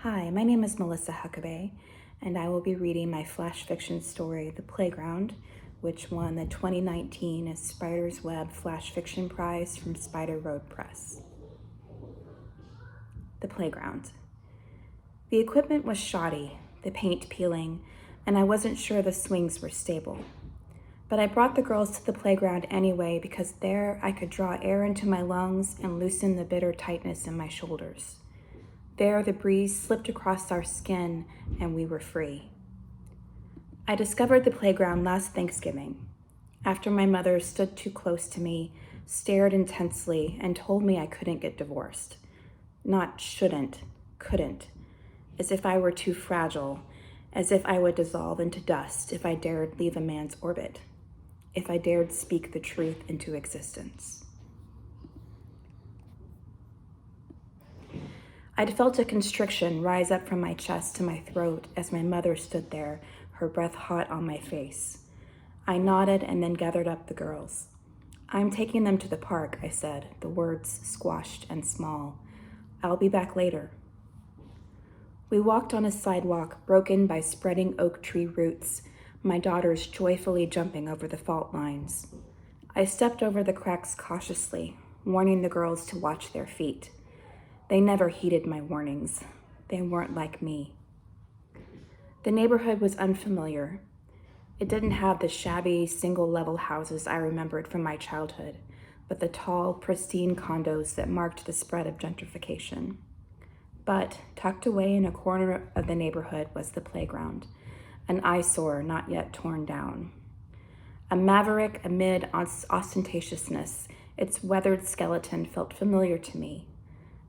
Hi, my name is Melissa Huckabee, and I will be reading my flash fiction story, The Playground, which won the 2019 Spider's Web Flash Fiction Prize from Spider Road Press. The Playground. The equipment was shoddy, the paint peeling, and I wasn't sure the swings were stable. But I brought the girls to the playground anyway because there I could draw air into my lungs and loosen the bitter tightness in my shoulders. There, the breeze slipped across our skin, and we were free. I discovered the playground last Thanksgiving, after my mother stood too close to me, stared intensely, and told me I couldn't get divorced. Not shouldn't, couldn't, as if I were too fragile, as if I would dissolve into dust if I dared leave a man's orbit, if I dared speak the truth into existence. I'd felt a constriction rise up from my chest to my throat as my mother stood there, her breath hot on my face. I nodded and then gathered up the girls. "I'm taking them to the park," I said, the words squashed and small. "I'll be back later." We walked on a sidewalk broken by spreading oak tree roots, my daughters joyfully jumping over the fault lines. I stepped over the cracks cautiously, warning the girls to watch their feet. They never heeded my warnings. They weren't like me. The neighborhood was unfamiliar. It didn't have the shabby, single-level houses I remembered from my childhood, but the tall, pristine condos that marked the spread of gentrification. But tucked away in a corner of the neighborhood was the playground, an eyesore not yet torn down. A maverick amid ostentatiousness, its weathered skeleton felt familiar to me,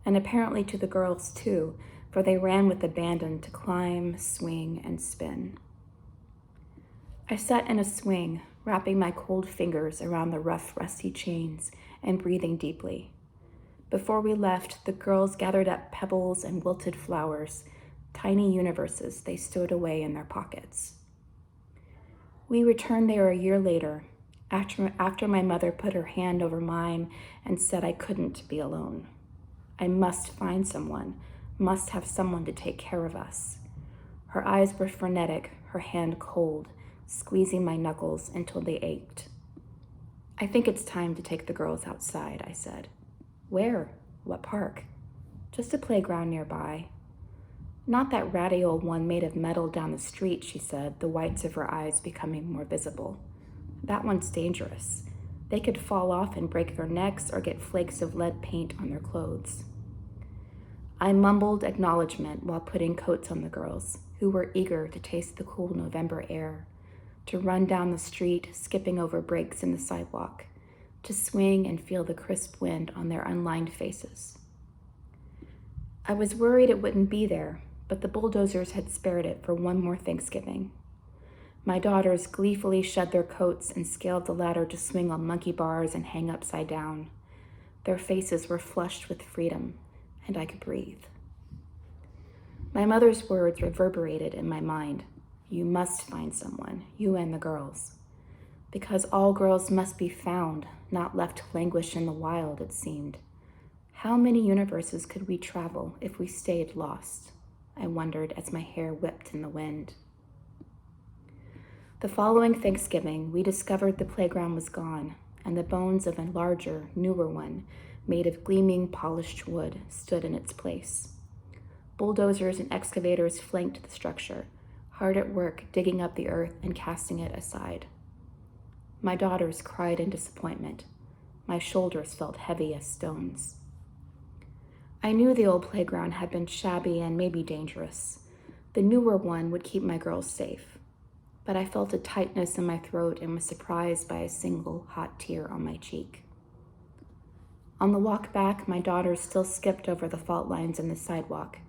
and apparently to the girls too, for they ran with abandon to climb, swing, and spin. I sat in a swing, wrapping my cold fingers around the rough, rusty chains and breathing deeply. Before we left, the girls gathered up pebbles and wilted flowers, tiny universes they stowed away in their pockets. We returned there a year later, after my mother put her hand over mine and said I couldn't be alone. I must find someone, must have someone to take care of us. Her eyes were frenetic, her hand cold, squeezing my knuckles until they ached. "I think it's time to take the girls outside," I said. "Where? What park?" "Just a playground nearby." "Not that ratty old one made of metal down the street," she said, the whites of her eyes becoming more visible. "That one's dangerous. They could fall off and break their necks or get flakes of lead paint on their clothes." I mumbled acknowledgement while putting coats on the girls, who were eager to taste the cool November air, to run down the street, skipping over breaks in the sidewalk, to swing and feel the crisp wind on their unlined faces. I was worried it wouldn't be there, but the bulldozers had spared it for one more Thanksgiving. My daughters gleefully shed their coats and scaled the ladder to swing on monkey bars and hang upside down. Their faces were flushed with freedom, and I could breathe. My mother's words reverberated in my mind. "You must find someone, you and the girls." Because all girls must be found, not left to languish in the wild, it seemed. How many universes could we travel if we stayed lost? I wondered as my hair whipped in the wind. The following Thanksgiving, we discovered the playground was gone, and the bones of a larger, newer one, made of gleaming, polished wood, stood in its place. Bulldozers and excavators flanked the structure, hard at work digging up the earth and casting it aside. My daughters cried in disappointment. My shoulders felt heavy as stones. I knew the old playground had been shabby and maybe dangerous. The newer one would keep my girls safe. But I felt a tightness in my throat and was surprised by a single hot tear on my cheek. On the walk back, my daughters still skipped over the fault lines in the sidewalk.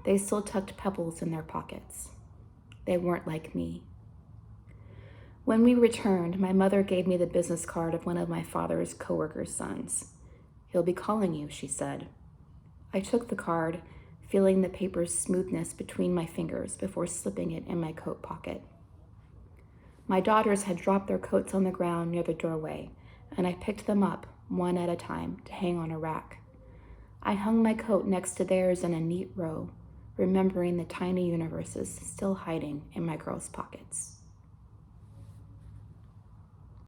They still tucked pebbles in their pockets. They weren't like me. When we returned, my mother gave me the business card of one of my father's coworkers' sons. "He'll be calling you," she said. I took the card, feeling the paper's smoothness between my fingers before slipping it in my coat pocket. My daughters had dropped their coats on the ground near the doorway, and I picked them up, one at a time, to hang on a rack. I hung my coat next to theirs in a neat row, remembering the tiny universes still hiding in my girls' pockets.